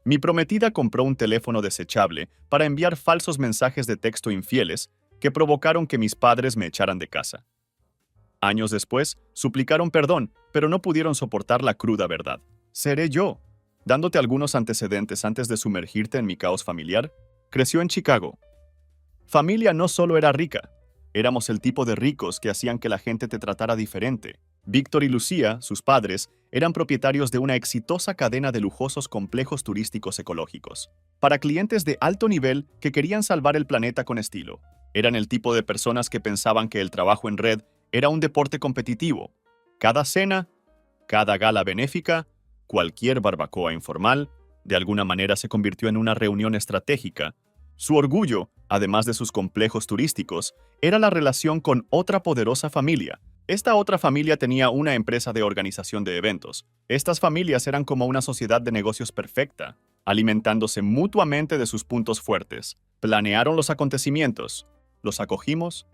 Mi prometida compró un teléfono desechable para enviar falsos mensajes de texto infieles que provocaron que mis padres me echaran de casa. Años después, suplicaron perdón, pero no pudieron soportar la cruda verdad. Seré yo. Dándote algunos antecedentes antes de sumergirte en mi caos familiar, creció en Chicago. Familia no solo era rica, éramos el tipo de ricos que hacían que la gente te tratara diferente. Víctor y Lucía, sus padres, eran propietarios de una exitosa cadena de lujosos complejos turísticos ecológicos, para clientes de alto nivel que querían salvar el planeta con estilo. Eran el tipo de personas que pensaban que el trabajo en red era un deporte competitivo. Cada cena, cada gala benéfica, cualquier barbacoa informal, de alguna manera se convirtió en una reunión estratégica. Su orgullo, además de sus complejos turísticos, era la relación con otra poderosa familia. Esta otra familia tenía una empresa de organización de eventos. Estas familias eran como una sociedad de negocios perfecta, alimentándose mutuamente de sus puntos fuertes. Planearon los acontecimientos, los acogimos.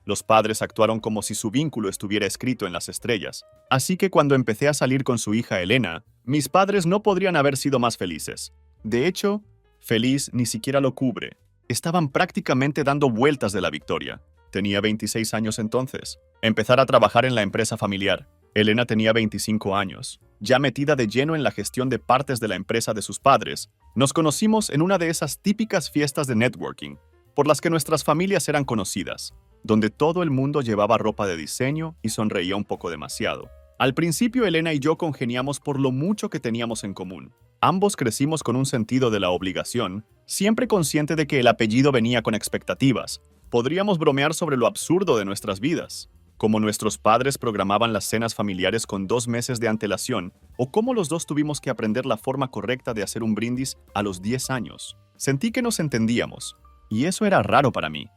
Los padres actuaron como si su vínculo estuviera escrito en las estrellas. Así que cuando empecé a salir con su hija Elena, mis padres no podrían haber sido más felices. De hecho, feliz ni siquiera lo cubre. Estaban prácticamente dando vueltas de la victoria. Tenía 26 años entonces. Empezar a trabajar en la empresa familiar. Elena tenía 25 años. Ya metida de lleno en la gestión de partes de la empresa de sus padres, nos conocimos en una de esas típicas fiestas de networking, por las que nuestras familias eran conocidas, donde todo el mundo llevaba ropa de diseño y sonreía un poco demasiado. Al principio, Elena y yo congeniamos por lo mucho que teníamos en común. Ambos crecimos con un sentido de la obligación, siempre consciente de que el apellido venía con expectativas. Podríamos bromear sobre lo absurdo de nuestras vidas, como nuestros padres programaban las cenas familiares con 2 meses de antelación, o cómo los dos tuvimos que aprender la forma correcta de hacer un brindis a los 10 años. Sentí que nos entendíamos, y eso era raro para mí.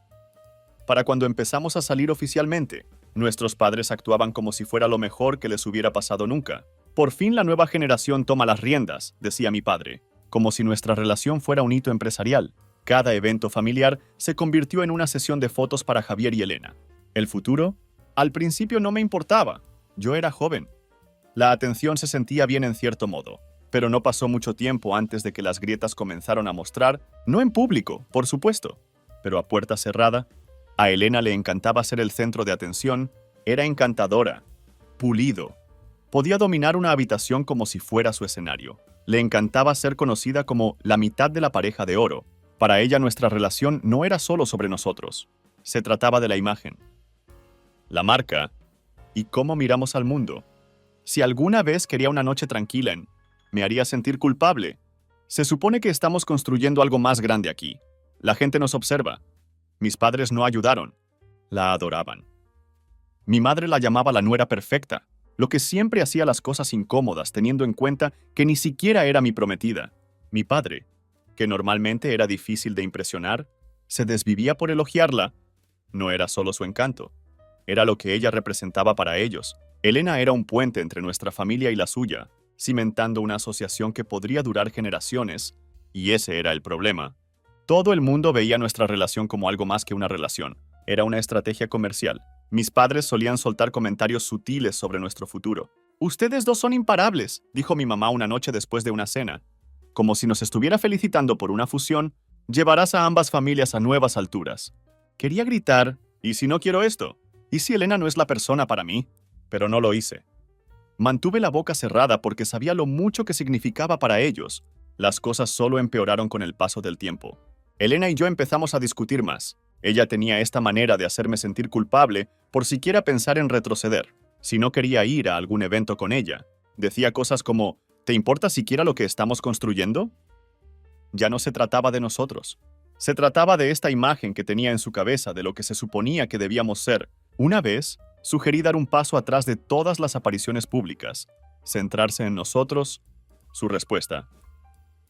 Para cuando empezamos a salir oficialmente, nuestros padres actuaban como si fuera lo mejor que les hubiera pasado nunca. Por fin la nueva generación toma las riendas, decía mi padre, como si nuestra relación fuera un hito empresarial. Cada evento familiar se convirtió en una sesión de fotos para Javier y Elena. ¿El futuro? Al principio no me importaba. Yo era joven. La atención se sentía bien en cierto modo, pero no pasó mucho tiempo antes de que las grietas comenzaron a mostrar, no en público, por supuesto, pero a puerta cerrada. A Elena le encantaba ser el centro de atención, era encantadora, pulido. Podía dominar una habitación como si fuera su escenario. Le encantaba ser conocida como la mitad de la pareja de oro. Para ella nuestra relación no era solo sobre nosotros. Se trataba de la imagen, la marca y cómo miramos al mundo. Si alguna vez quería una noche tranquila, me haría sentir culpable. Se supone que estamos construyendo algo más grande aquí. La gente nos observa. Mis padres no ayudaron. La adoraban. Mi madre la llamaba la nuera perfecta, lo que siempre hacía las cosas incómodas teniendo en cuenta que ni siquiera era mi prometida. Mi padre, que normalmente era difícil de impresionar, se desvivía por elogiarla. No era solo su encanto, era lo que ella representaba para ellos. Elena era un puente entre nuestra familia y la suya, cimentando una asociación que podría durar generaciones, y ese era el problema. Todo el mundo veía nuestra relación como algo más que una relación. Era una estrategia comercial. Mis padres solían soltar comentarios sutiles sobre nuestro futuro. «Ustedes dos son imparables», dijo mi mamá una noche después de una cena. Como si nos estuviera felicitando por una fusión, llevarás a ambas familias a nuevas alturas. Quería gritar, ¿y si no quiero esto? ¿Y si Elena no es la persona para mí? Pero no lo hice. Mantuve la boca cerrada porque sabía lo mucho que significaba para ellos. Las cosas solo empeoraron con el paso del tiempo. Elena y yo empezamos a discutir más. Ella tenía esta manera de hacerme sentir culpable por siquiera pensar en retroceder. Si no quería ir a algún evento con ella, decía cosas como, ¿te importa siquiera lo que estamos construyendo? Ya no se trataba de nosotros. Se trataba de esta imagen que tenía en su cabeza de lo que se suponía que debíamos ser. Una vez, sugerí dar un paso atrás de todas las apariciones públicas, centrarse en nosotros. Su respuesta: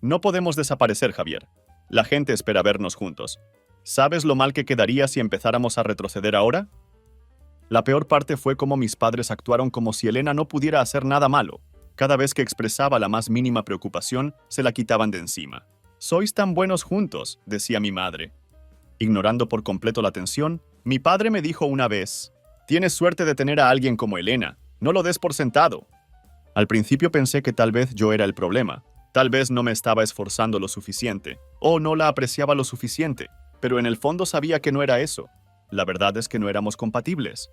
no podemos desaparecer, Javier. La gente espera vernos juntos. ¿Sabes lo mal que quedaría si empezáramos a retroceder ahora? La peor parte fue cómo mis padres actuaron como si Elena no pudiera hacer nada malo. Cada vez que expresaba la más mínima preocupación, se la quitaban de encima. «Sois tan buenos juntos», decía mi madre. Ignorando por completo la tensión, mi padre me dijo una vez: «Tienes suerte de tener a alguien como Elena. No lo des por sentado». Al principio pensé que tal vez yo era el problema. Tal vez no me estaba esforzando lo suficiente, o no la apreciaba lo suficiente, pero en el fondo sabía que no era eso. La verdad es que no éramos compatibles.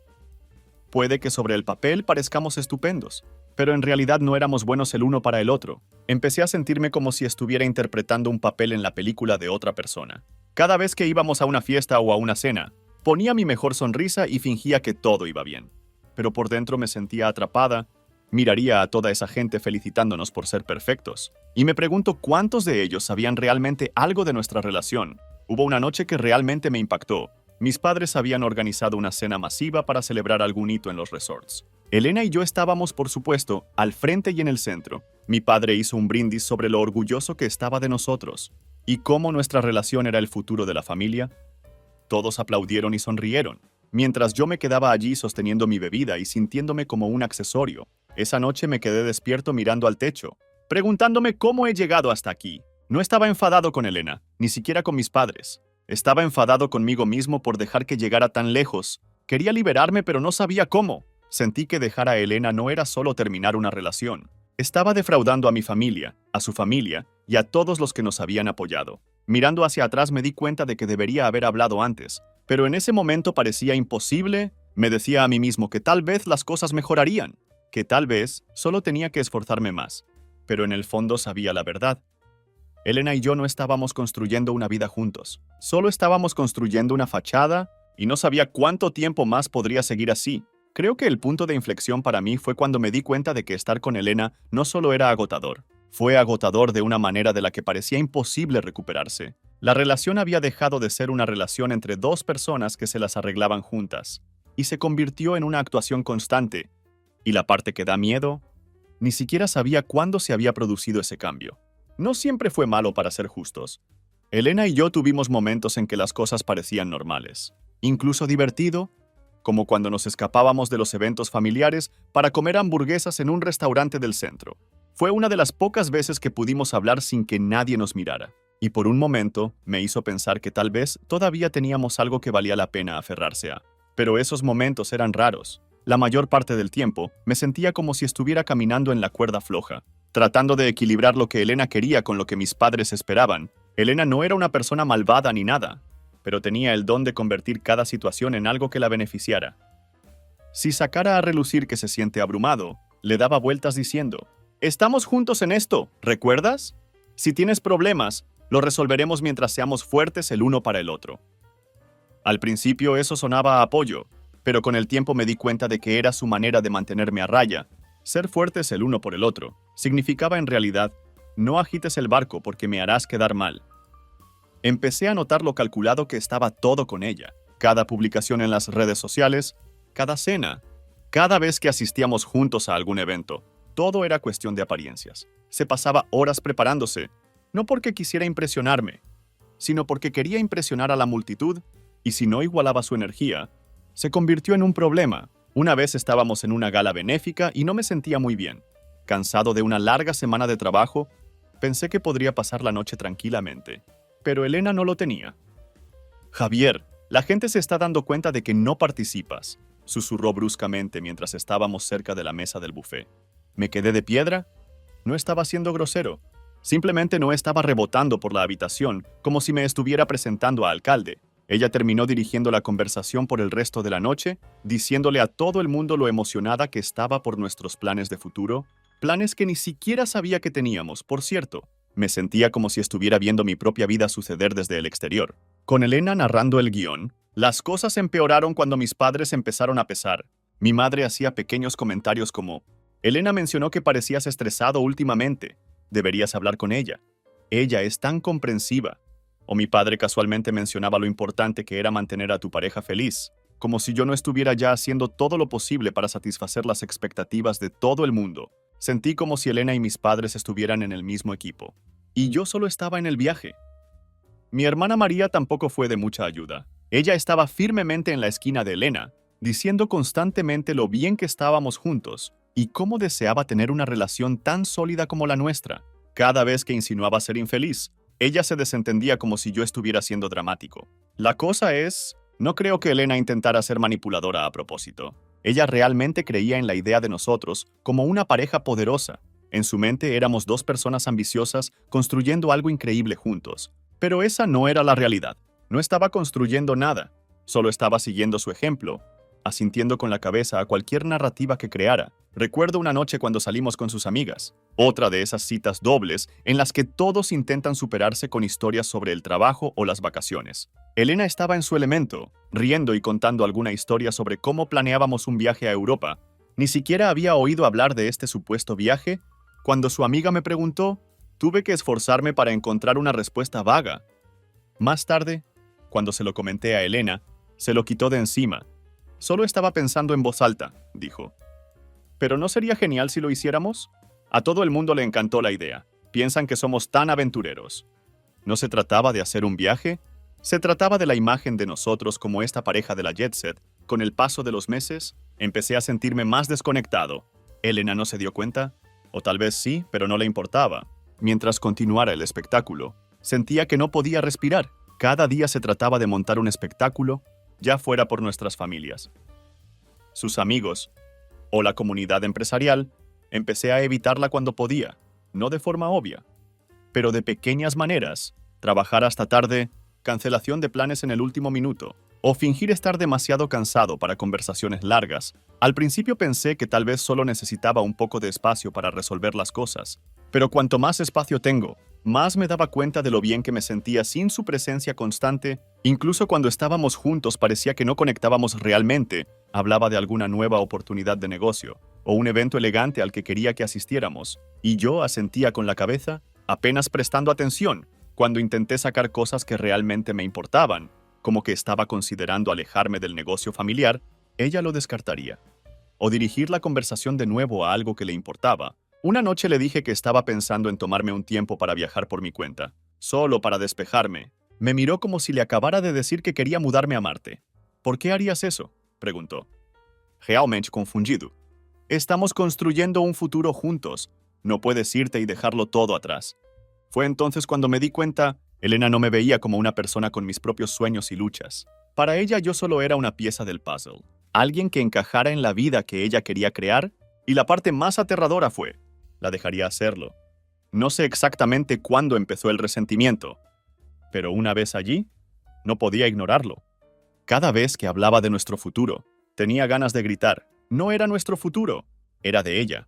Puede que sobre el papel parezcamos estupendos, pero en realidad no éramos buenos el uno para el otro. Empecé a sentirme como si estuviera interpretando un papel en la película de otra persona. Cada vez que íbamos a una fiesta o a una cena, ponía mi mejor sonrisa y fingía que todo iba bien. Pero por dentro me sentía atrapada. Miraría a toda esa gente felicitándonos por ser perfectos. Y me pregunto cuántos de ellos sabían realmente algo de nuestra relación. Hubo una noche que realmente me impactó. Mis padres habían organizado una cena masiva para celebrar algún hito en los resorts. Elena y yo estábamos, por supuesto, al frente y en el centro. Mi padre hizo un brindis sobre lo orgulloso que estaba de nosotros y cómo nuestra relación era el futuro de la familia. Todos aplaudieron y sonrieron, mientras yo me quedaba allí sosteniendo mi bebida y sintiéndome como un accesorio. Esa noche me quedé despierto mirando al techo, preguntándome cómo he llegado hasta aquí. No estaba enfadado con Elena, ni siquiera con mis padres. Estaba enfadado conmigo mismo por dejar que llegara tan lejos. Quería liberarme, pero no sabía cómo. Sentí que dejar a Elena no era solo terminar una relación. Estaba defraudando a mi familia, a su familia y a todos los que nos habían apoyado. Mirando hacia atrás me di cuenta de que debería haber hablado antes, pero en ese momento parecía imposible. Me decía a mí mismo que tal vez las cosas mejorarían, que tal vez solo tenía que esforzarme más. Pero en el fondo sabía la verdad. Elena y yo no estábamos construyendo una vida juntos. Solo estábamos construyendo una fachada y no sabía cuánto tiempo más podría seguir así. Creo que el punto de inflexión para mí fue cuando me di cuenta de que estar con Elena no solo era agotador. Fue agotador de una manera de la que parecía imposible recuperarse. La relación había dejado de ser una relación entre dos personas que se las arreglaban juntas y se convirtió en una actuación constante. Y la parte que da miedo, ni siquiera sabía cuándo se había producido ese cambio. No siempre fue malo, para ser justos. Elena y yo tuvimos momentos en que las cosas parecían normales, incluso divertido, como cuando nos escapábamos de los eventos familiares para comer hamburguesas en un restaurante del centro. Fue una de las pocas veces que pudimos hablar sin que nadie nos mirara, y por un momento me hizo pensar que tal vez todavía teníamos algo que valía la pena aferrarse a. Pero esos momentos eran raros. La mayor parte del tiempo me sentía como si estuviera caminando en la cuerda floja, tratando de equilibrar lo que Elena quería con lo que mis padres esperaban. Elena no era una persona malvada ni nada, pero tenía el don de convertir cada situación en algo que la beneficiara. Si sacara a relucir que se siente abrumado, le daba vueltas diciendo: «Estamos juntos en esto, ¿recuerdas? Si tienes problemas, los resolveremos mientras seamos fuertes el uno para el otro». Al principio eso sonaba a apoyo, pero con el tiempo me di cuenta de que era su manera de mantenerme a raya. Ser fuertes el uno por el otro significaba en realidad: no agites el barco porque me harás quedar mal. Empecé a notar lo calculado que estaba todo con ella. Cada publicación en las redes sociales, cada cena, cada vez que asistíamos juntos a algún evento, todo era cuestión de apariencias. Se pasaba horas preparándose, no porque quisiera impresionarme, sino porque quería impresionar a la multitud, y si no igualaba su energía, se convirtió en un problema. Una vez estábamos en una gala benéfica y no me sentía muy bien. Cansado de una larga semana de trabajo, pensé que podría pasar la noche tranquilamente. Pero Elena no lo tenía. «Javier, la gente se está dando cuenta de que no participas», susurró bruscamente mientras estábamos cerca de la mesa del buffet. ¿Me quedé de piedra? No estaba siendo grosero. Simplemente no estaba rebotando por la habitación como si me estuviera presentando a alcalde. Ella terminó dirigiendo la conversación por el resto de la noche, diciéndole a todo el mundo lo emocionada que estaba por nuestros planes de futuro, planes que ni siquiera sabía que teníamos, por cierto. Me sentía como si estuviera viendo mi propia vida suceder desde el exterior. Con Elena narrando el guión, las cosas empeoraron cuando mis padres empezaron a pesar. Mi madre hacía pequeños comentarios como: «Elena mencionó que parecías estresado últimamente. Deberías hablar con ella. Ella es tan comprensiva». O mi padre casualmente mencionaba lo importante que era mantener a tu pareja feliz, como si yo no estuviera ya haciendo todo lo posible para satisfacer las expectativas de todo el mundo. Sentí como si Elena y mis padres estuvieran en el mismo equipo, y yo solo estaba en el viaje. Mi hermana María tampoco fue de mucha ayuda. Ella estaba firmemente en la esquina de Elena, diciendo constantemente lo bien que estábamos juntos y cómo deseaba tener una relación tan sólida como la nuestra. Cada vez que insinuaba ser infeliz, ella se desentendía como si yo estuviera siendo dramático. La cosa es, no creo que Elena intentara ser manipuladora a propósito. Ella realmente creía en la idea de nosotros como una pareja poderosa. En su mente éramos dos personas ambiciosas construyendo algo increíble juntos. Pero esa no era la realidad. No estaba construyendo nada. Solo estaba siguiendo su ejemplo, asintiendo con la cabeza a cualquier narrativa que creara. Recuerdo una noche cuando salimos con sus amigas. Otra de esas citas dobles en las que todos intentan superarse con historias sobre el trabajo o las vacaciones. Elena estaba en su elemento, riendo y contando alguna historia sobre cómo planeábamos un viaje a Europa. Ni siquiera había oído hablar de este supuesto viaje. Cuando su amiga me preguntó, tuve que esforzarme para encontrar una respuesta vaga. Más tarde, cuando se lo comenté a Elena, se lo quitó de encima. Solo estaba pensando en voz alta, dijo. ¿Pero no sería genial si lo hiciéramos? A todo el mundo le encantó la idea. Piensan que somos tan aventureros. No se trataba de hacer un viaje, se trataba de la imagen de nosotros como esta pareja de la Jet Set. Con el paso de los meses, empecé a sentirme más desconectado. Elena no se dio cuenta, o tal vez sí, pero no le importaba. Mientras continuara el espectáculo, sentía que no podía respirar. Cada día se trataba de montar un espectáculo, ya fuera por nuestras familias, sus amigos o la comunidad empresarial. Empecé a evitarla cuando podía, no de forma obvia, pero de pequeñas maneras. Trabajar hasta tarde, cancelación de planes en el último minuto, o fingir estar demasiado cansado para conversaciones largas. Al principio pensé que tal vez solo necesitaba un poco de espacio para resolver las cosas, pero cuanto más espacio tengo, más me daba cuenta de lo bien que me sentía sin su presencia constante. Incluso cuando estábamos juntos parecía que no conectábamos realmente. Hablaba de alguna nueva oportunidad de negocio, o un evento elegante al que quería que asistiéramos, y yo asentía con la cabeza, apenas prestando atención, cuando intenté sacar cosas que realmente me importaban, como que estaba considerando alejarme del negocio familiar. Ella lo descartaría. O dirigir la conversación de nuevo a algo que le importaba. Una noche le dije que estaba pensando en tomarme un tiempo para viajar por mi cuenta, solo para despejarme. Me miró como si le acabara de decir que quería mudarme a Marte. ¿Por qué harías eso?, preguntó. Realmente confundido. Estamos construyendo un futuro juntos. No puedes irte y dejarlo todo atrás. Fue entonces cuando me di cuenta, Elena no me veía como una persona con mis propios sueños y luchas. Para ella yo solo era una pieza del puzzle, alguien que encajara en la vida que ella quería crear, y la parte más aterradora fue, la dejaría hacerlo. No sé exactamente cuándo empezó el resentimiento, pero una vez allí, no podía ignorarlo. Cada vez que hablaba de nuestro futuro, tenía ganas de gritar. No era nuestro futuro, era de ella.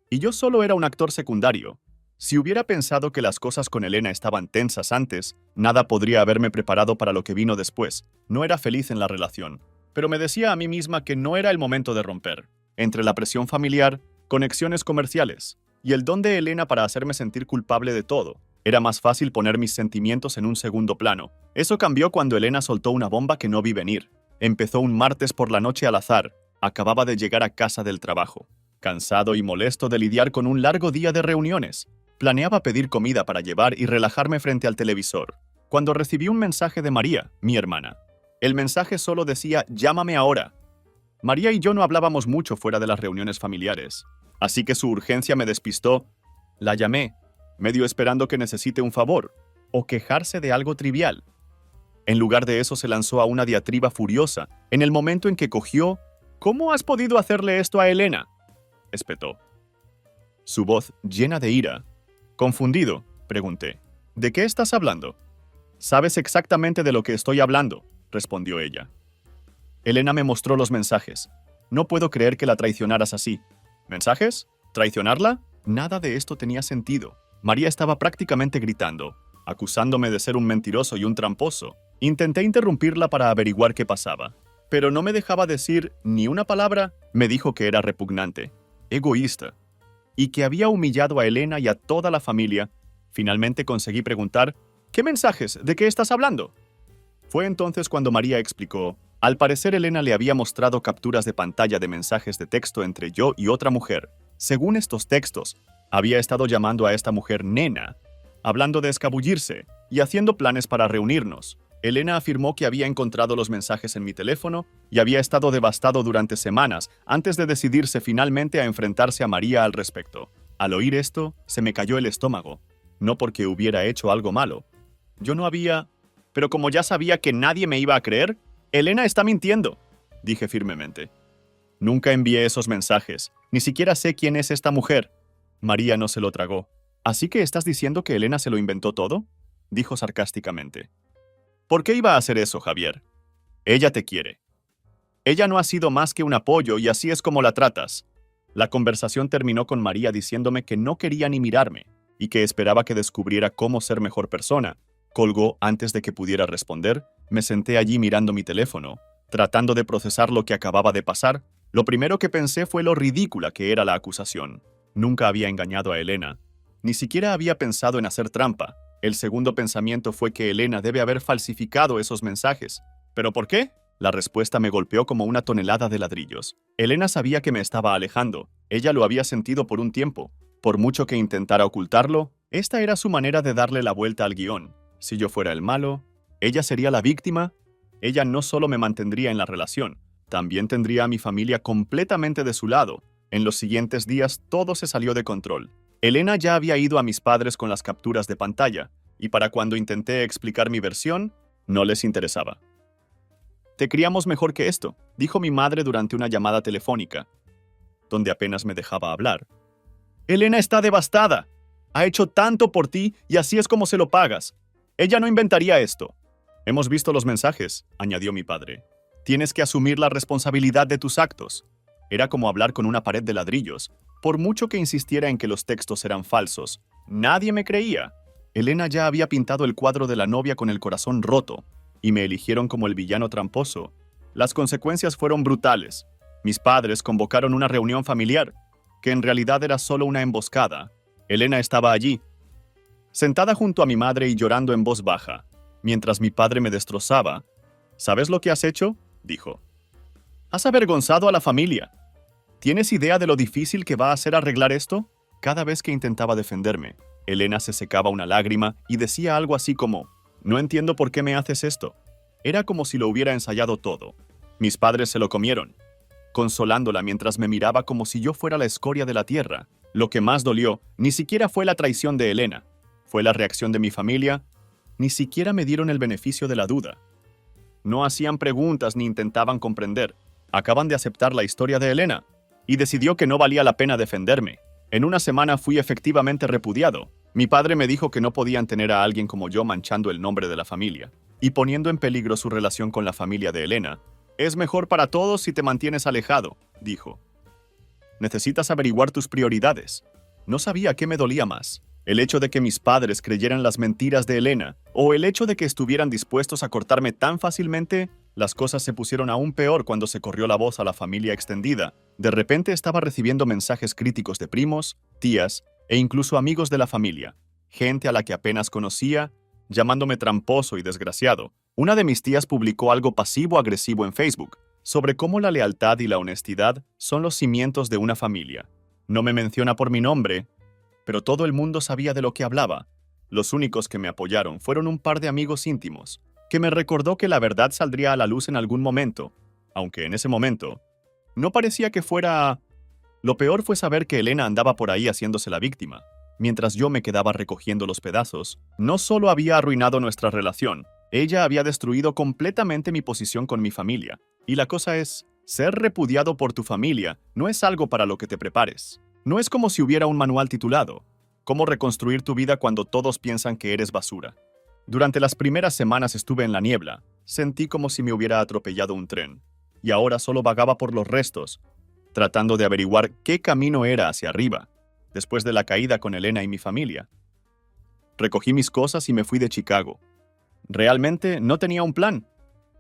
Y yo solo era un actor secundario. Si hubiera pensado que las cosas con Elena estaban tensas antes, nada podría haberme preparado para lo que vino después. No era feliz en la relación, pero me decía a mí misma que no era el momento de romper. Entre la presión familiar, conexiones comerciales y el don de Elena para hacerme sentir culpable de todo, era más fácil poner mis sentimientos en un segundo plano. Eso cambió cuando Elena soltó una bomba que no vi venir. Empezó un martes por la noche al azar. Acababa de llegar a casa del trabajo, cansado y molesto de lidiar con un largo día de reuniones. Planeaba pedir comida para llevar y relajarme frente al televisor, cuando recibí un mensaje de María, mi hermana. El mensaje solo decía, llámame ahora. María y yo no hablábamos mucho fuera de las reuniones familiares, así que su urgencia me despistó. La llamé, medio esperando que necesite un favor, o quejarse de algo trivial. En lugar de eso se lanzó a una diatriba furiosa, en el momento en que cogió, ¿cómo has podido hacerle esto a Elena?, espetó. Su voz llena de ira. Confundido, pregunté, ¿de qué estás hablando? Sabes exactamente de lo que estoy hablando, respondió ella. Elena me mostró los mensajes. No puedo creer que la traicionaras así. ¿Mensajes? ¿Traicionarla? Nada de esto tenía sentido. María estaba prácticamente gritando, acusándome de ser un mentiroso y un tramposo. Intenté interrumpirla para averiguar qué pasaba, pero no me dejaba decir ni una palabra. Me dijo que era repugnante, egoísta, y que había humillado a Elena y a toda la familia. Finalmente conseguí preguntar, ¿qué mensajes? ¿De qué estás hablando? Fue entonces cuando María explicó. Al parecer Elena le había mostrado capturas de pantalla de mensajes de texto entre yo y otra mujer. Según estos textos, había estado llamando a esta mujer nena, hablando de escabullirse y haciendo planes para reunirnos. Elena afirmó que había encontrado los mensajes en mi teléfono y había estado devastado durante semanas antes de decidirse finalmente a enfrentarse a María al respecto. Al oír esto, se me cayó el estómago. No porque hubiera hecho algo malo. Yo no había... Pero como ya sabía que nadie me iba a creer, Elena está mintiendo, dije firmemente. Nunca envié esos mensajes. Ni siquiera sé quién es esta mujer. María no se lo tragó. ¿Así que estás diciendo que Elena se lo inventó todo? Dijo sarcásticamente. ¿Por qué iba a hacer eso, Javier? Ella te quiere. Ella no ha sido más que un apoyo y así es como la tratas. La conversación terminó con María diciéndome que no quería ni mirarme y que esperaba que descubriera cómo ser mejor persona. Colgó antes de que pudiera responder. Me senté allí mirando mi teléfono, tratando de procesar lo que acababa de pasar. Lo primero que pensé fue lo ridícula que era la acusación. Nunca había engañado a Elena. Ni siquiera había pensado en hacer trampa. El segundo pensamiento fue que Elena debe haber falsificado esos mensajes. ¿Pero por qué? La respuesta me golpeó como una tonelada de ladrillos. Elena sabía que me estaba alejando. Ella lo había sentido por un tiempo. Por mucho que intentara ocultarlo, esta era su manera de darle la vuelta al guión. Si yo fuera el malo, ella sería la víctima. Ella no solo me mantendría en la relación, también tendría a mi familia completamente de su lado. En los siguientes días todo se salió de control. Elena ya había ido a mis padres con las capturas de pantalla, y para cuando intenté explicar mi versión, no les interesaba. Te criamos mejor que esto, dijo mi madre durante una llamada telefónica, donde apenas me dejaba hablar. Elena está devastada. Ha hecho tanto por ti y así es como se lo pagas. Ella no inventaría esto. Hemos visto los mensajes, añadió mi padre. Tienes que asumir la responsabilidad de tus actos. Era como hablar con una pared de ladrillos. Por mucho que insistiera en que los textos eran falsos, nadie me creía. Elena ya había pintado el cuadro de la novia con el corazón roto, y me eligieron como el villano tramposo. Las consecuencias fueron brutales. Mis padres convocaron una reunión familiar, que en realidad era solo una emboscada. Elena estaba allí, sentada junto a mi madre y llorando en voz baja, mientras mi padre me destrozaba. ¿Sabes lo que has hecho?, dijo. Has avergonzado a la familia. ¿Tienes idea de lo difícil que va a ser arreglar esto? Cada vez que intentaba defenderme, Elena se secaba una lágrima y decía algo así como, no entiendo por qué me haces esto. Era como si lo hubiera ensayado todo. Mis padres se lo comieron, consolándola mientras me miraba como si yo fuera la escoria de la tierra. Lo que más dolió ni siquiera fue la traición de Elena, fue la reacción de mi familia. Ni siquiera me dieron el beneficio de la duda. No hacían preguntas ni intentaban comprender. Acaban de aceptar la historia de Elena, y decidió que no valía la pena defenderme. En una semana fui efectivamente repudiado. Mi padre me dijo que no podían tener a alguien como yo manchando el nombre de la familia y poniendo en peligro su relación con la familia de Elena. Es mejor para todos si te mantienes alejado, dijo. Necesitas averiguar tus prioridades. No sabía qué me dolía más, el hecho de que mis padres creyeran las mentiras de Elena o el hecho de que estuvieran dispuestos a cortarme tan fácilmente. Las cosas se pusieron aún peor cuando se corrió la voz a la familia extendida. De repente estaba recibiendo mensajes críticos de primos, tías e incluso amigos de la familia, gente a la que apenas conocía, llamándome tramposo y desgraciado. Una de mis tías publicó algo pasivo-agresivo en Facebook sobre cómo la lealtad y la honestidad son los cimientos de una familia. No me menciona por mi nombre, pero todo el mundo sabía de lo que hablaba. Los únicos que me apoyaron fueron un par de amigos íntimos, que me recordó que la verdad saldría a la luz en algún momento, aunque en ese momento no parecía que fuera. Lo peor fue saber que Elena andaba por ahí haciéndose la víctima, mientras yo me quedaba recogiendo los pedazos. No solo había arruinado nuestra relación, ella había destruido completamente mi posición con mi familia. Y la cosa es, ser repudiado por tu familia no es algo para lo que te prepares. No es como si hubiera un manual titulado «Cómo reconstruir tu vida cuando todos piensan que eres basura». Durante las primeras semanas estuve en la niebla, sentí como si me hubiera atropellado un tren, y ahora solo vagaba por los restos, tratando de averiguar qué camino era hacia arriba, después de la caída con Elena y mi familia. Recogí mis cosas y me fui de Chicago. Realmente no tenía un plan,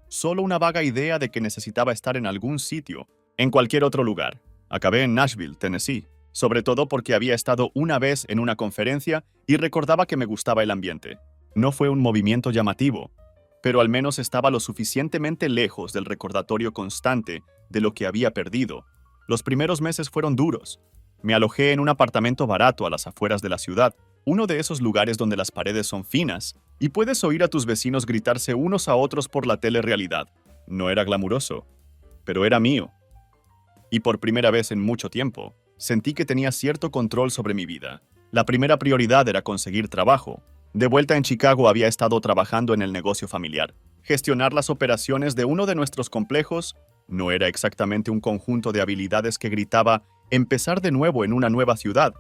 solo una vaga idea de que necesitaba estar en algún sitio, en cualquier otro lugar. Acabé en Nashville, Tennessee, sobre todo porque había estado una vez en una conferencia y recordaba que me gustaba el ambiente. No fue un movimiento llamativo, pero al menos estaba lo suficientemente lejos del recordatorio constante de lo que había perdido. Los primeros meses fueron duros. Me alojé en un apartamento barato a las afueras de la ciudad, uno de esos lugares donde las paredes son finas y puedes oír a tus vecinos gritarse unos a otros por la telerrealidad. No era glamuroso, pero era mío. Y por primera vez en mucho tiempo, sentí que tenía cierto control sobre mi vida. La primera prioridad era conseguir trabajo. De vuelta en Chicago había estado trabajando en el negocio familiar. Gestionar las operaciones de uno de nuestros complejos no era exactamente un conjunto de habilidades que gritaba empezar de nuevo en una nueva ciudad,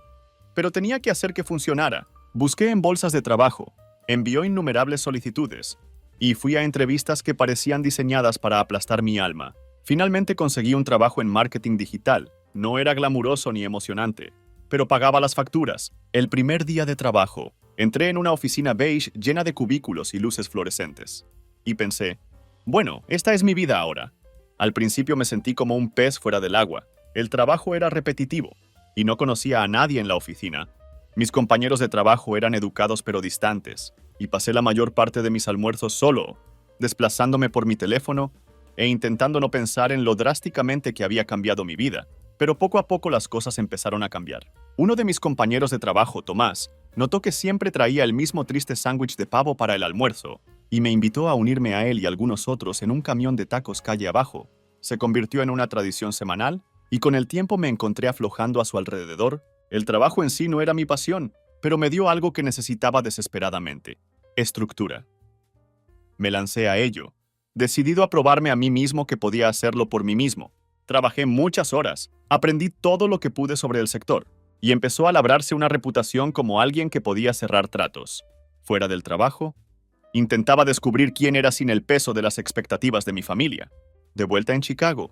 pero tenía que hacer que funcionara. Busqué en bolsas de trabajo, envió innumerables solicitudes y fui a entrevistas que parecían diseñadas para aplastar mi alma. Finalmente conseguí un trabajo en marketing digital. No era glamuroso ni emocionante, pero pagaba las facturas. El primer día de trabajo, entré en una oficina beige llena de cubículos y luces fluorescentes. Y pensé, bueno, esta es mi vida ahora. Al principio me sentí como un pez fuera del agua. El trabajo era repetitivo y no conocía a nadie en la oficina. Mis compañeros de trabajo eran educados pero distantes, y pasé la mayor parte de mis almuerzos solo, desplazándome por mi teléfono e intentando no pensar en lo drásticamente que había cambiado mi vida. Pero poco a poco las cosas empezaron a cambiar. Uno de mis compañeros de trabajo, Tomás, notó que siempre traía el mismo triste sándwich de pavo para el almuerzo, y me invitó a unirme a él y algunos otros en un camión de tacos calle abajo. Se convirtió en una tradición semanal, y con el tiempo me encontré aflojando a su alrededor. El trabajo en sí no era mi pasión, pero me dio algo que necesitaba desesperadamente: estructura. Me lancé a ello, decidido a probarme a mí mismo que podía hacerlo por mí mismo. Trabajé muchas horas, aprendí todo lo que pude sobre el sector, y empezó a labrarse una reputación como alguien que podía cerrar tratos. Fuera del trabajo, intentaba descubrir quién era sin el peso de las expectativas de mi familia. De vuelta en Chicago,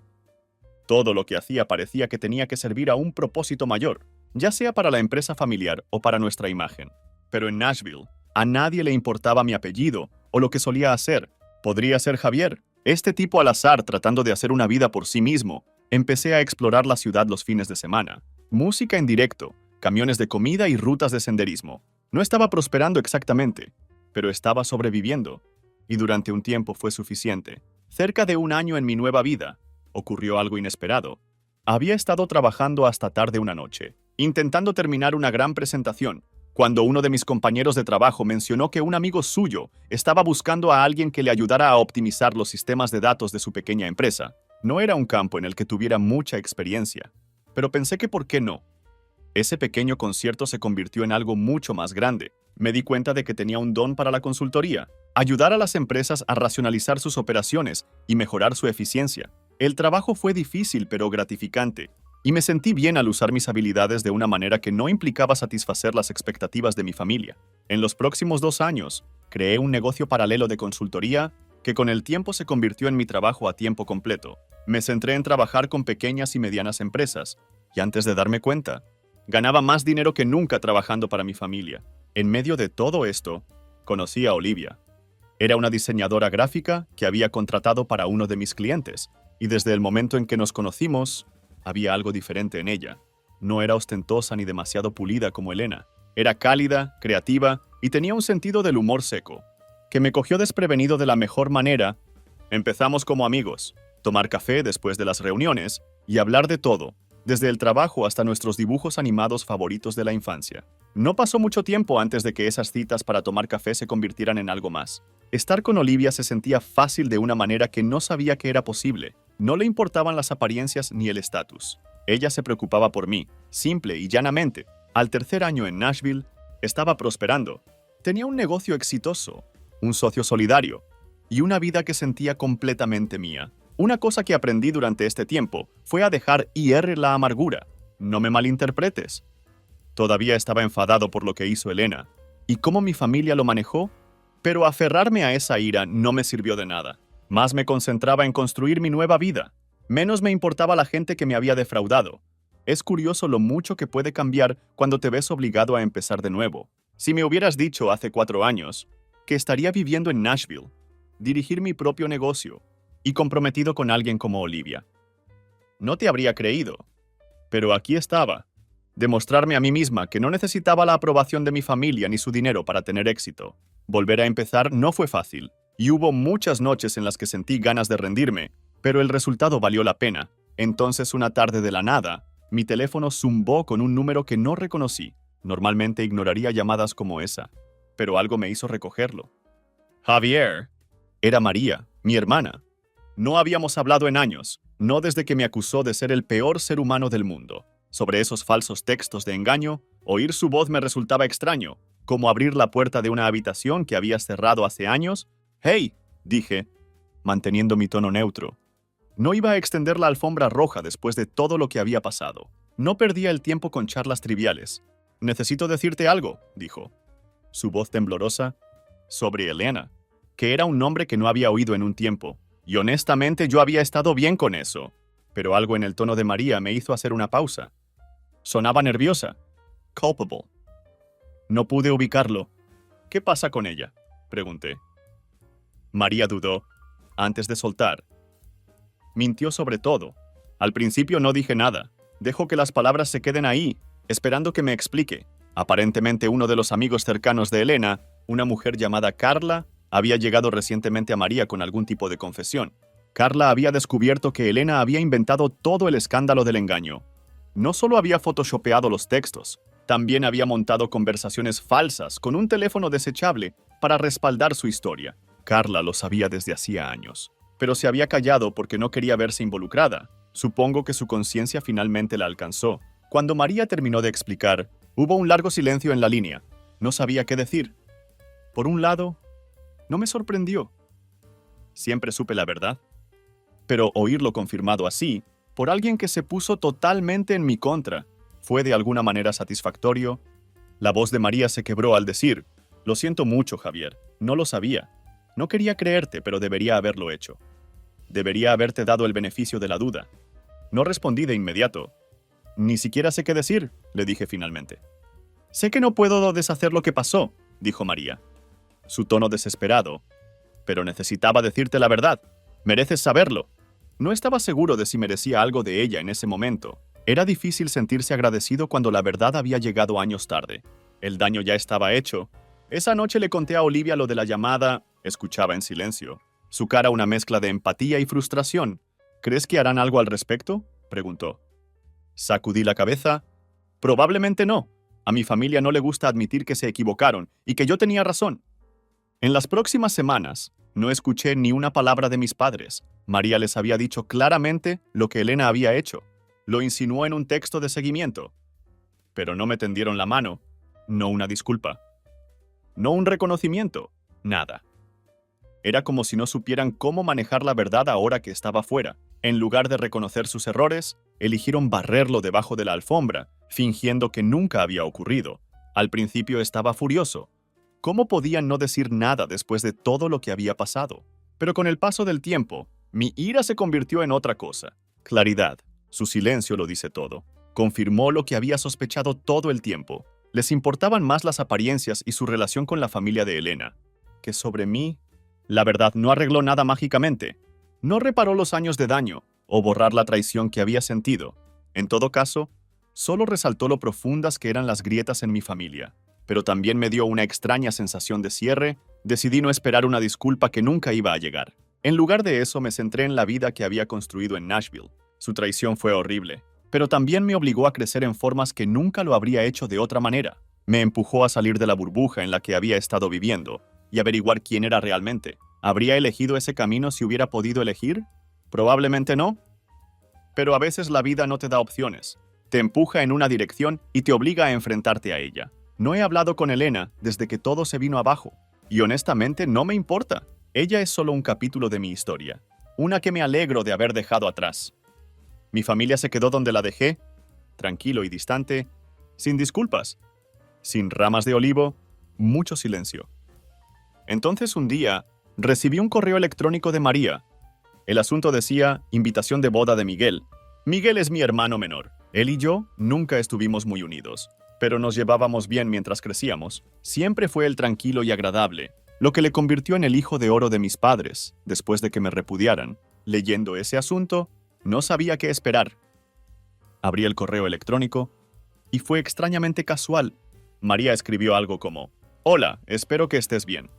todo lo que hacía parecía que tenía que servir a un propósito mayor, ya sea para la empresa familiar o para nuestra imagen. Pero en Nashville, a nadie le importaba mi apellido o lo que solía hacer. Podría ser Javier, este tipo al azar tratando de hacer una vida por sí mismo. Empecé a explorar la ciudad los fines de semana. Música en directo, camiones de comida y rutas de senderismo. No estaba prosperando exactamente, pero estaba sobreviviendo. Y durante un tiempo fue suficiente. Cerca de un año en mi nueva vida, ocurrió algo inesperado. Había estado trabajando hasta tarde una noche, intentando terminar una gran presentación, cuando uno de mis compañeros de trabajo mencionó que un amigo suyo estaba buscando a alguien que le ayudara a optimizar los sistemas de datos de su pequeña empresa. No era un campo en el que tuviera mucha experiencia, pero pensé que ¿por qué no? Ese pequeño concierto se convirtió en algo mucho más grande. Me di cuenta de que tenía un don para la consultoría, ayudar a las empresas a racionalizar sus operaciones y mejorar su eficiencia. El trabajo fue difícil pero gratificante, y me sentí bien al usar mis habilidades de una manera que no implicaba satisfacer las expectativas de mi familia. En los próximos 2 años, creé un negocio paralelo de consultoría que con el tiempo se convirtió en mi trabajo a tiempo completo. Me centré en trabajar con pequeñas y medianas empresas, y antes de darme cuenta, ganaba más dinero que nunca trabajando para mi familia. En medio de todo esto, conocí a Olivia. Era una diseñadora gráfica que había contratado para uno de mis clientes, y desde el momento en que nos conocimos, había algo diferente en ella. No era ostentosa ni demasiado pulida como Elena. Era cálida, creativa y tenía un sentido del humor seco, que me cogió desprevenido de la mejor manera. Empezamos como amigos, tomar café después de las reuniones y hablar de todo, desde el trabajo hasta nuestros dibujos animados favoritos de la infancia. No pasó mucho tiempo antes de que esas citas para tomar café se convirtieran en algo más. Estar con Olivia se sentía fácil de una manera que no sabía que era posible. No le importaban las apariencias ni el estatus. Ella se preocupaba por mí, simple y llanamente. Al tercer año en Nashville, estaba prosperando. Tenía un negocio exitoso, un socio solidario y una vida que sentía completamente mía. Una cosa que aprendí durante este tiempo fue a dejar ir la amargura. No me malinterpretes. Todavía estaba enfadado por lo que hizo Elena y cómo mi familia lo manejó, pero aferrarme a esa ira no me sirvió de nada. Más me concentraba en construir mi nueva vida. Menos me importaba la gente que me había defraudado. Es curioso lo mucho que puede cambiar cuando te ves obligado a empezar de nuevo. Si me hubieras dicho hace 4 años que estaría viviendo en Nashville, dirigir mi propio negocio y comprometido con alguien como Olivia, no te habría creído. Pero aquí estaba, demostrarme a mí misma que no necesitaba la aprobación de mi familia ni su dinero para tener éxito. Volver a empezar no fue fácil, y hubo muchas noches en las que sentí ganas de rendirme, pero el resultado valió la pena. Entonces, una tarde de la nada, mi teléfono zumbó con un número que no reconocí. Normalmente ignoraría llamadas como esa, pero algo me hizo recogerlo. Javier. Era María, mi hermana. No habíamos hablado en años, no desde que me acusó de ser el peor ser humano del mundo. Sobre esos falsos textos de engaño, oír su voz me resultaba extraño, como abrir la puerta de una habitación que había cerrado hace años. «Hey», dije, manteniendo mi tono neutro. No iba a extender la alfombra roja después de todo lo que había pasado. No perdía el tiempo con charlas triviales. Necesito decirte algo, dijo, su voz temblorosa, sobre Elena, que era un nombre que no había oído en un tiempo, y honestamente yo había estado bien con eso, pero algo en el tono de María me hizo hacer una pausa. Sonaba nerviosa. Culpable. No pude ubicarlo. ¿Qué pasa con ella?, pregunté. María dudó, antes de soltar. Mintió sobre todo. Al principio no dije nada. Dejo que las palabras se queden ahí, esperando que me explique. Aparentemente uno de los amigos cercanos de Elena, una mujer llamada Carla, había llegado recientemente a María con algún tipo de confesión. Carla había descubierto que Elena había inventado todo el escándalo del engaño. No solo había photoshopeado los textos, también había montado conversaciones falsas con un teléfono desechable para respaldar su historia. Carla lo sabía desde hacía años, pero se había callado porque no quería verse involucrada. Supongo que su conciencia finalmente la alcanzó. Cuando María terminó de explicar, hubo un largo silencio en la línea. No sabía qué decir. Por un lado, no me sorprendió. Siempre supe la verdad. Pero oírlo confirmado así, por alguien que se puso totalmente en mi contra, fue de alguna manera satisfactorio. La voz de María se quebró al decir, «Lo siento mucho, Javier. No lo sabía. No quería creerte, pero debería haberlo hecho. Debería haberte dado el beneficio de la duda». No respondí de inmediato. «Ni siquiera sé qué decir», le dije finalmente. «Sé que no puedo deshacer lo que pasó», dijo María. Su tono desesperado. «Pero necesitaba decirte la verdad. Mereces saberlo». No estaba seguro de si merecía algo de ella en ese momento. Era difícil sentirse agradecido cuando la verdad había llegado años tarde. El daño ya estaba hecho. Esa noche le conté a Olivia lo de la llamada. Escuchaba en silencio. Su cara una mezcla de empatía y frustración. «¿Crees que harán algo al respecto?», preguntó. Sacudí la cabeza. «Probablemente no. A mi familia no le gusta admitir que se equivocaron y que yo tenía razón». En las próximas semanas, no escuché ni una palabra de mis padres. María les había dicho claramente lo que Elena había hecho. Lo insinuó en un texto de seguimiento. Pero no me tendieron la mano. No una disculpa. No un reconocimiento. Nada. Era como si no supieran cómo manejar la verdad ahora que estaba fuera. En lugar de reconocer sus errores, eligieron barrerlo debajo de la alfombra, fingiendo que nunca había ocurrido. Al principio estaba furioso. ¿Cómo podían no decir nada después de todo lo que había pasado? Pero con el paso del tiempo, mi ira se convirtió en otra cosa. Claridad. Su silencio lo dice todo. Confirmó lo que había sospechado todo el tiempo. Les importaban más las apariencias y su relación con la familia de Elena, que sobre mí. La verdad no arregló nada mágicamente. No reparó los años de daño o borrar la traición que había sentido. En todo caso, solo resaltó lo profundas que eran las grietas en mi familia. Pero también me dio una extraña sensación de cierre. Decidí no esperar una disculpa que nunca iba a llegar. En lugar de eso, me centré en la vida que había construido en Nashville. Su traición fue horrible, pero también me obligó a crecer en formas que nunca lo habría hecho de otra manera. Me empujó a salir de la burbuja en la que había estado viviendo y averiguar quién era realmente. ¿Habría elegido ese camino si hubiera podido elegir? Probablemente no. Pero a veces la vida no te da opciones. Te empuja en una dirección y te obliga a enfrentarte a ella. No he hablado con Elena desde que todo se vino abajo. Y honestamente no me importa. Ella es solo un capítulo de mi historia. Una que me alegro de haber dejado atrás. Mi familia se quedó donde la dejé, tranquilo y distante, sin disculpas, sin ramas de olivo, mucho silencio. Entonces un día, recibí un correo electrónico de María. El asunto decía, invitación de boda de Miguel. Miguel es mi hermano menor. Él y yo nunca estuvimos muy unidos, pero nos llevábamos bien mientras crecíamos. Siempre fue el tranquilo y agradable, lo que le convirtió en el hijo de oro de mis padres, después de que me repudiaran. Leyendo ese asunto, no sabía qué esperar. Abrí el correo electrónico y fue extrañamente casual. María escribió algo como, «Hola, espero que estés bien.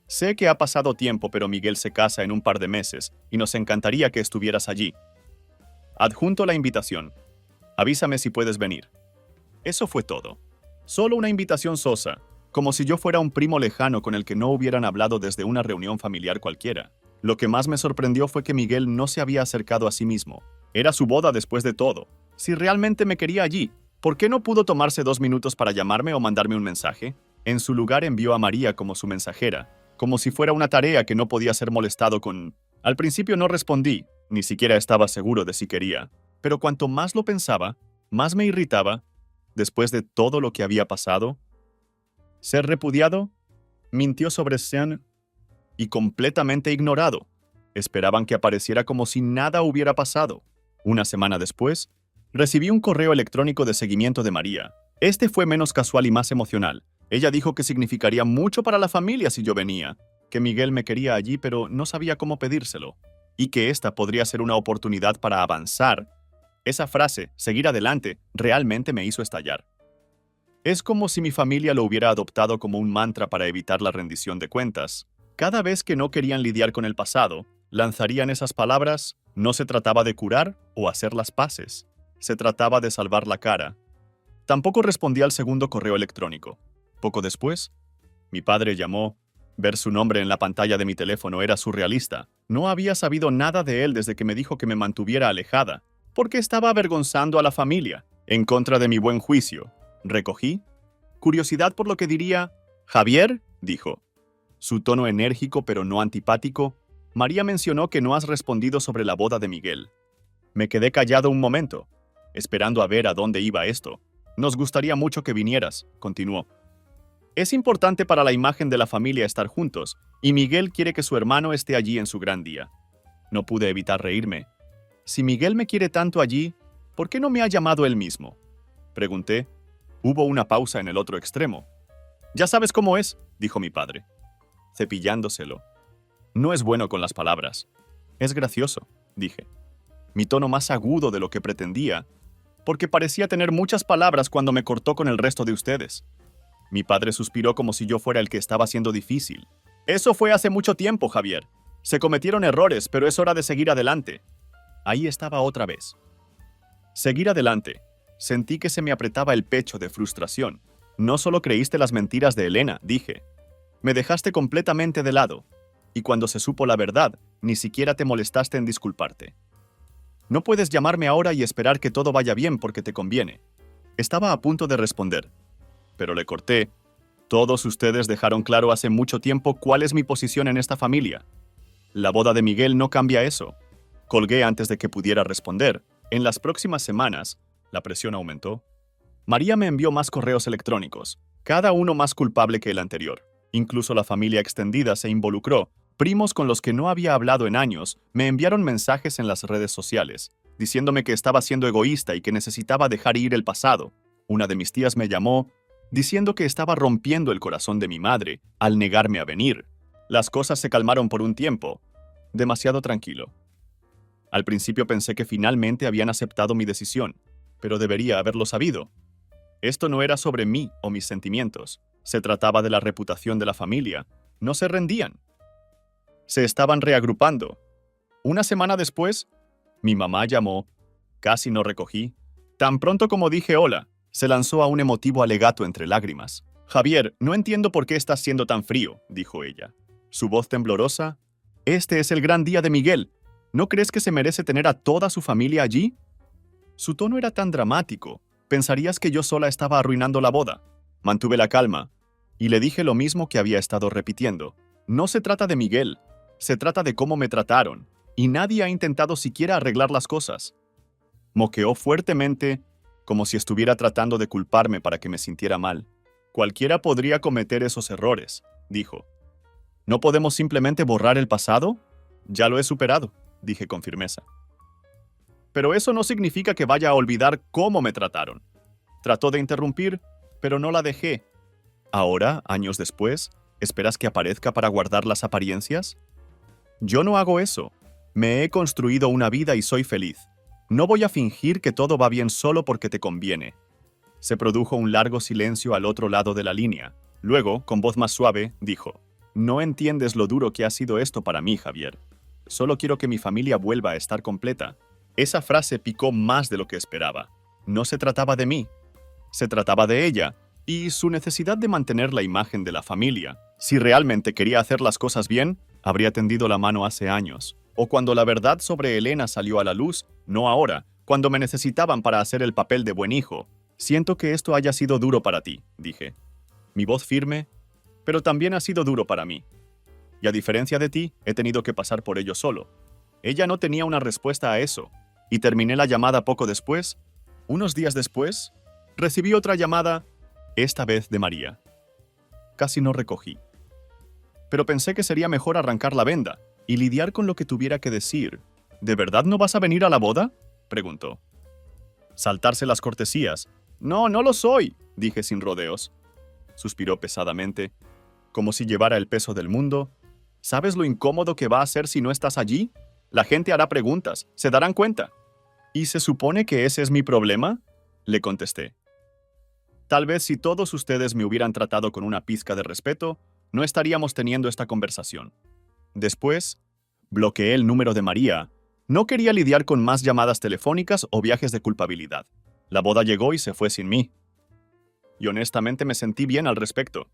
Sé que ha pasado tiempo, pero Miguel se casa en un par de meses y nos encantaría que estuvieras allí. Adjunto la invitación. Avísame si puedes venir». Eso fue todo. Solo una invitación sosa, como si yo fuera un primo lejano con el que no hubieran hablado desde una reunión familiar cualquiera. Lo que más me sorprendió fue que Miguel no se había acercado a sí mismo. Era su boda después de todo. Si realmente me quería allí, ¿por qué no pudo tomarse 2 minutos para llamarme o mandarme un mensaje? En su lugar envió a María como su mensajera, como si fuera una tarea que no podía ser molestado con. Al principio no respondí, ni siquiera estaba seguro de si quería. Pero cuanto más lo pensaba, más me irritaba. después de todo lo que había pasado. Ser repudiado, mintió sobre Sean y completamente ignorado. Esperaban que apareciera como si nada hubiera pasado. Una semana después, recibí un correo electrónico de seguimiento de María. Este fue menos casual y más emocional. Ella dijo que significaría mucho para la familia si yo venía, que Miguel me quería allí pero no sabía cómo pedírselo, y que esta podría ser una oportunidad para avanzar. Esa frase, seguir adelante, realmente me hizo estallar. Es como si mi familia lo hubiera adoptado como un mantra para evitar la rendición de cuentas. Cada vez que no querían lidiar con el pasado, lanzarían esas palabras. No se trataba de curar o hacer las paces. Se trataba de salvar la cara. Tampoco respondí al segundo correo electrónico. Poco después, mi padre llamó. Ver su nombre en la pantalla de mi teléfono era surrealista. No había sabido nada de él desde que me dijo que me mantuviera alejada, porque estaba avergonzando a la familia, en contra de mi buen juicio. Recogí. Curiosidad por lo que diría. «Javier», dijo. Su tono enérgico pero no antipático. María mencionó que no has respondido sobre la boda de Miguel. Me quedé callado un momento, esperando a ver a dónde iba esto. Nos gustaría mucho que vinieras, continuó. Es importante para la imagen de la familia estar juntos, y Miguel quiere que su hermano esté allí en su gran día. No pude evitar reírme. Si Miguel me quiere tanto allí, ¿por qué no me ha llamado él mismo? Pregunté. Hubo una pausa en el otro extremo. Ya sabes cómo es, dijo mi padre, cepillándoselo. No es bueno con las palabras. Es gracioso, dije. Mi tono más agudo de lo que pretendía, porque parecía tener muchas palabras cuando me cortó con el resto de ustedes. Mi padre suspiró como si yo fuera el que estaba siendo difícil. Eso fue hace mucho tiempo, Javier. Se cometieron errores, pero es hora de seguir adelante. Ahí estaba otra vez. Seguir adelante. Sentí que se me apretaba el pecho de frustración. No solo creíste las mentiras de Elena, dije. Me dejaste completamente de lado. Y cuando se supo la verdad, ni siquiera te molestaste en disculparte. No puedes llamarme ahora y esperar que todo vaya bien porque te conviene. Estaba a punto de responder, pero le corté. Todos ustedes dejaron claro hace mucho tiempo cuál es mi posición en esta familia. La boda de Miguel no cambia eso. Colgué antes de que pudiera responder. En las próximas semanas, la presión aumentó. María me envió más correos electrónicos, cada uno más culpable que el anterior. Incluso la familia extendida se involucró. Primos con los que no había hablado en años me enviaron mensajes en las redes sociales, diciéndome que estaba siendo egoísta y que necesitaba dejar ir el pasado. Una de mis tías me llamó, diciendo que estaba rompiendo el corazón de mi madre al negarme a venir. Las cosas se calmaron por un tiempo, demasiado tranquilo. Al principio pensé que finalmente habían aceptado mi decisión, pero debería haberlo sabido. Esto no era sobre mí o mis sentimientos, se trataba de la reputación de la familia. No se rendían. Se estaban reagrupando. Una semana después, mi mamá llamó. Casi no recogí. Tan pronto como dije hola, se lanzó a un emotivo alegato entre lágrimas. Javier, no entiendo por qué estás siendo tan frío, dijo ella. Su voz temblorosa. Este es el gran día de Miguel. ¿No crees que se merece tener a toda su familia allí? Su tono era tan dramático. Pensarías que yo sola estaba arruinando la boda. Mantuve la calma y le dije lo mismo que había estado repitiendo. No se trata de Miguel, se trata de cómo me trataron, y nadie ha intentado siquiera arreglar las cosas. Moqueó fuertemente, como si estuviera tratando de culparme para que me sintiera mal. Cualquiera podría cometer esos errores, dijo. ¿No podemos simplemente borrar el pasado? Ya lo he superado, dije con firmeza. Pero eso no significa que vaya a olvidar cómo me trataron. Trató de interrumpir, pero no la dejé. Ahora, años después, ¿esperas que aparezca para guardar las apariencias? Yo no hago eso. Me he construido una vida y soy feliz. No voy a fingir que todo va bien solo porque te conviene. Se produjo un largo silencio al otro lado de la línea. Luego, con voz más suave, dijo: No entiendes lo duro que ha sido esto para mí, Javier. Solo quiero que mi familia vuelva a estar completa. Esa frase picó más de lo que esperaba. No se trataba de mí. Se trataba de ella y su necesidad de mantener la imagen de la familia. Si realmente quería hacer las cosas bien, habría tendido la mano hace años. O cuando la verdad sobre Elena salió a la luz, no ahora, cuando me necesitaban para hacer el papel de buen hijo. Siento que esto haya sido duro para ti, dije. Mi voz firme, pero también ha sido duro para mí. Y a diferencia de ti, he tenido que pasar por ello solo. Ella no tenía una respuesta a eso, y terminé la llamada poco después. Unos días después, Recibí otra llamada, esta vez de María. Casi no recogí. Pero pensé que sería mejor arrancar la venda y lidiar con lo que tuviera que decir. ¿De verdad no vas a venir a la boda?, preguntó. Saltarse las cortesías. No, no lo soy, dije sin rodeos. Suspiró pesadamente, como si llevara el peso del mundo. ¿Sabes lo incómodo que va a ser si no estás allí? La gente hará preguntas, se darán cuenta. ¿Y se supone que ese es mi problema?, le contesté. Tal vez si todos ustedes me hubieran tratado con una pizca de respeto, no estaríamos teniendo esta conversación. Después, bloqueé el número de María. No quería lidiar con más llamadas telefónicas o viajes de culpabilidad. La boda llegó y se fue sin mí. Y honestamente me sentí bien al respecto.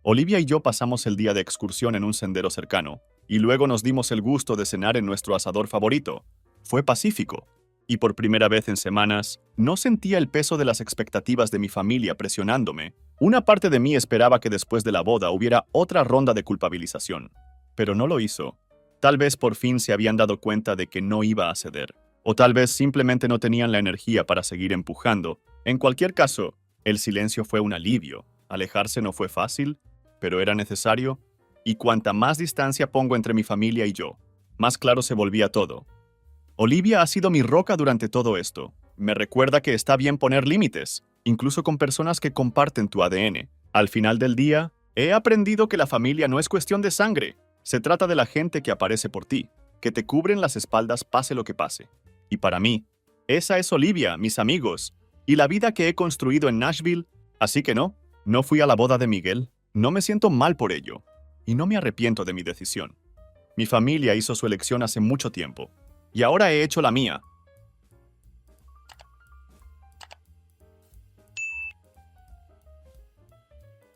Olivia y yo pasamos el día de excursión en un sendero cercano, y luego nos dimos el gusto de cenar en nuestro asador favorito. Fue pacífico, y por primera vez en semanas, no sentía el peso de las expectativas de mi familia presionándome. Una parte de mí esperaba que después de la boda hubiera otra ronda de culpabilización, pero no lo hizo. Tal vez por fin se habían dado cuenta de que no iba a ceder, o tal vez simplemente no tenían la energía para seguir empujando. En cualquier caso, el silencio fue un alivio. Alejarse no fue fácil, pero era necesario, y cuanta más distancia pongo entre mi familia y yo, más claro se volvía todo. Olivia ha sido mi roca durante todo esto. Me recuerda que está bien poner límites, incluso con personas que comparten tu ADN. Al final del día, he aprendido que la familia no es cuestión de sangre. Se trata de la gente que aparece por ti, que te cubren las espaldas pase lo que pase. Y para mí, esa es Olivia, mis amigos, y la vida que he construido en Nashville. Así que no fui a la boda de Miguel. No me siento mal por ello, y no me arrepiento de mi decisión. Mi familia hizo su elección hace mucho tiempo, y ahora he hecho la mía.